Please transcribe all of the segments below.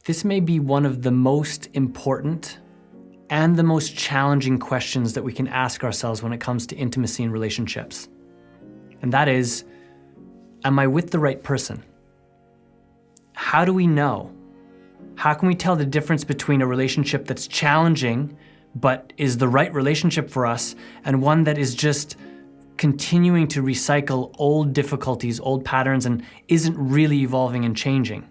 This may be one of the most important and the most challenging questions that we can ask ourselves when it comes to intimacy and relationships. And that is, am I with the right person? How do we know? How can we tell the difference between a relationship that's challenging but is the right relationship for us and one that is just continuing to recycle old difficulties, old patterns, and isn't really evolving and changing?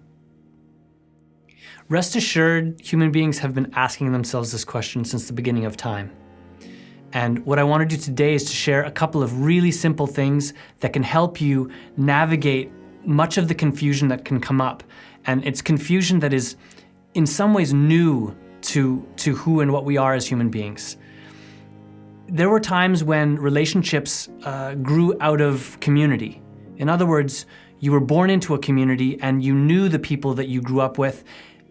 Rest assured, human beings have been asking themselves this question since the beginning of time. And what I want to do today is to share a couple of really simple things that can help you navigate much of the confusion that can come up. And it's confusion that is in some ways new to who and what we are as human beings. There were times when relationships grew out of community. In other words, you were born into a community and you knew the people that you grew up with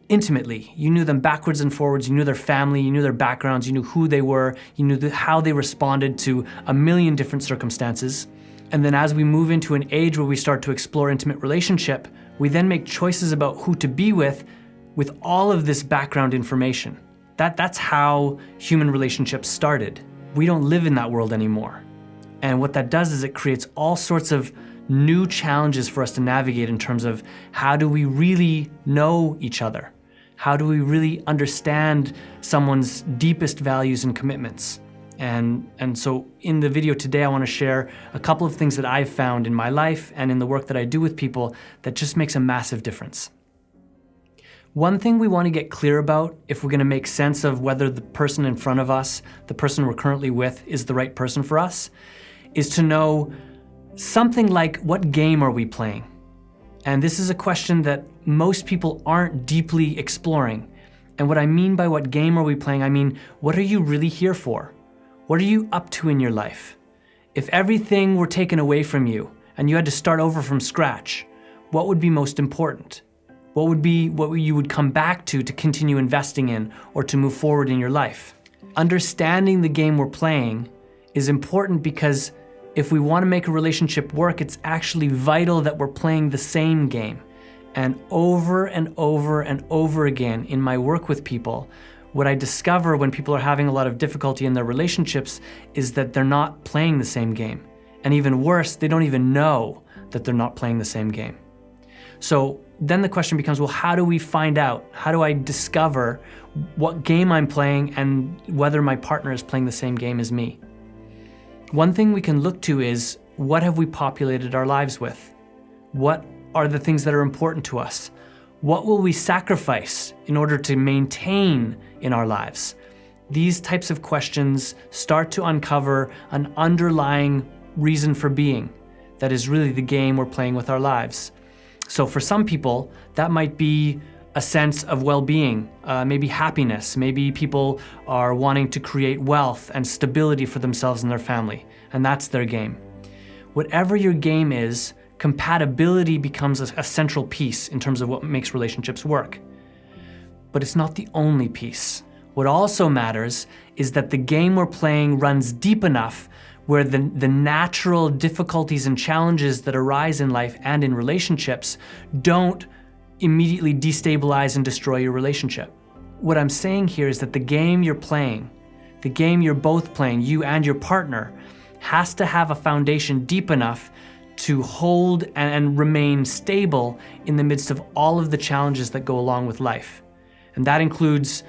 intimately. You knew them backwards and forwards, you knew their family, you knew their backgrounds, you knew who they were, you knew how they responded to a million different circumstances. And then as we move into an age where we start to explore intimate relationship, we then make choices about who to be with all of this background information. That's how human relationships started. We don't live in that world anymore. And what that does is it creates all sorts of new challenges for us to navigate in terms of how do we really know each other? How do we really understand someone's deepest values and commitments? And so in the video today, I want to share a couple of things that I've found in my life and in the work that I do with people that just makes a massive difference. One thing we want to get clear about if we're going to make sense of whether the person in front of us, the person we're currently with, is the right person for us, is to know something like, what game are we playing? And this is a question that most people aren't deeply exploring. And what I mean by what game are we playing, I mean, what are you really here for? What are you up to in your life? If everything were taken away from you and you had to start over from scratch, what would be most important? What would be what you would come back to continue investing in or to move forward in your life? Understanding the game we're playing is important because if we want to make a relationship work, it's actually vital that we're playing the same game. And over and over and over again in my work with people, what I discover when people are having a lot of difficulty in their relationships is that they're not playing the same game. And even worse, they don't even know that they're not playing the same game. So then the question becomes, well, how do we find out? How do I discover what game I'm playing and whether my partner is playing the same game as me? One thing we can look to is, what have we populated our lives with? What are the things that are important to us? What will we sacrifice in order to maintain in our lives? These types of questions start to uncover an underlying reason for being that is really the game we're playing with our lives. So for some people, that might be a sense of well-being, maybe happiness. Maybe people are wanting to create wealth and stability for themselves and their family, and that's their game. Whatever your game is, compatibility becomes a central piece in terms of what makes relationships work. But it's not the only piece. What also matters is that the game we're playing runs deep enough where the natural difficulties and challenges that arise in life and in relationships don't immediately destabilize and destroy your relationship. What I'm saying here is that the game you're playing, the game you're both playing, you and your partner, has to have a foundation deep enough to hold and remain stable in the midst of all of the challenges that go along with life. And that includes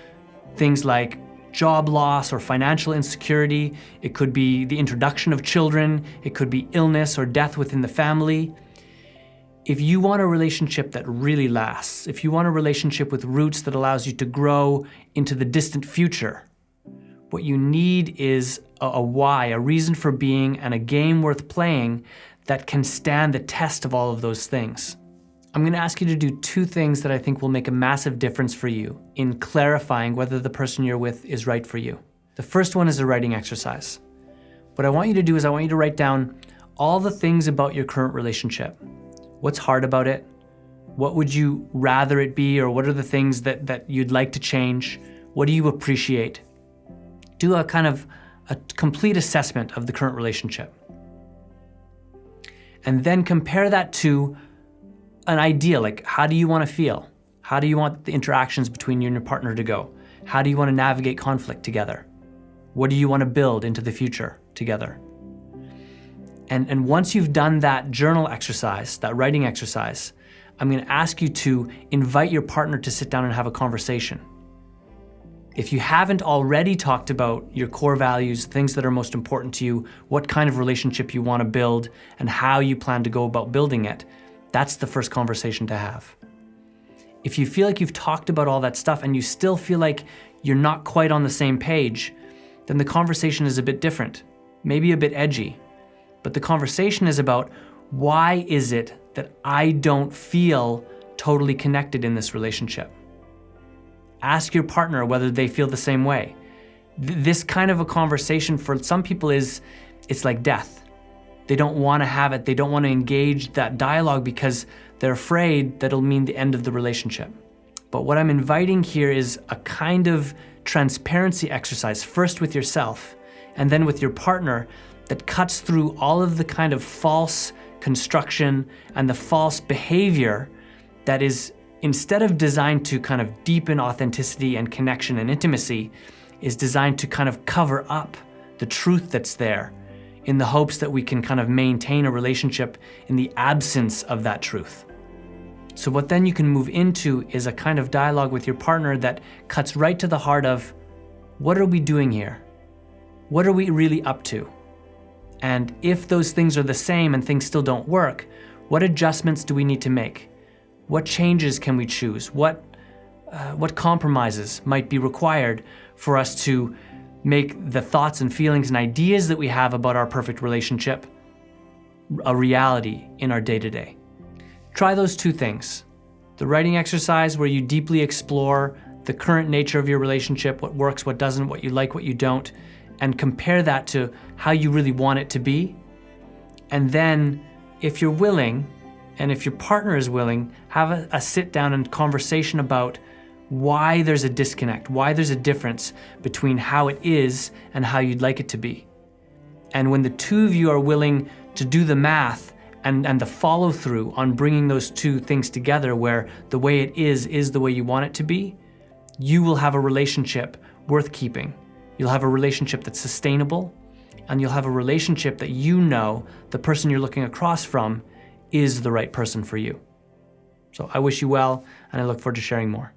things like job loss or financial insecurity. It could be the introduction of children. It could be illness or death within the family. If you want a relationship that really lasts, if you want a relationship with roots that allows you to grow into the distant future, what you need is a why, a reason for being, and a game worth playing that can stand the test of all of those things. I'm going to ask you to do two things that I think will make a massive difference for you in clarifying whether the person you're with is right for you. The first one is a writing exercise. What I want you to do is I want you to write down all the things about your current relationship. What's hard about it? What would you rather it be, or what are the things that you'd like to change? What do you appreciate? Do a kind of a complete assessment of the current relationship. And then compare that to an idea, like how do you want to feel? How do you want the interactions between you and your partner to go? How do you want to navigate conflict together? What do you want to build into the future together? And once you've done that journal exercise, that writing exercise, I'm going to ask you to invite your partner to sit down and have a conversation. If you haven't already talked about your core values, things that are most important to you, what kind of relationship you want to build, and how you plan to go about building it, that's the first conversation to have. If you feel like you've talked about all that stuff and you still feel like you're not quite on the same page, then the conversation is a bit different, maybe a bit edgy. But the conversation is about, why is it that I don't feel totally connected in this relationship? Ask your partner whether they feel the same way. This kind of a conversation for some people it's like death. They don't want to have it. They don't want to engage that dialogue because they're afraid that it'll mean the end of the relationship. But what I'm inviting here is a kind of transparency exercise, first with yourself and then with your partner, that cuts through all of the kind of false construction and the false behavior that is, instead of designed to kind of deepen authenticity and connection and intimacy, is designed to kind of cover up the truth that's there in the hopes that we can kind of maintain a relationship in the absence of that truth. So what then you can move into is a kind of dialogue with your partner that cuts right to the heart of, what are we doing here? What are we really up to? And if those things are the same and things still don't work, what adjustments do we need to make? What changes can we choose? What compromises might be required for us to make the thoughts and feelings and ideas that we have about our perfect relationship a reality in our day-to-day? Try those two things. The writing exercise where you deeply explore the current nature of your relationship, what works, what doesn't, what you like, what you don't, and compare that to how you really want it to be. And then, if you're willing, and if your partner is willing, have a sit down and conversation about why there's a disconnect, why there's a difference between how it is and how you'd like it to be. And when the two of you are willing to do the math and the follow through on bringing those two things together, where the way it is the way you want it to be, you will have a relationship worth keeping. You'll have a relationship that's sustainable, and you'll have a relationship that you know the person you're looking across from is the right person for you. So I wish you well, and I look forward to sharing more.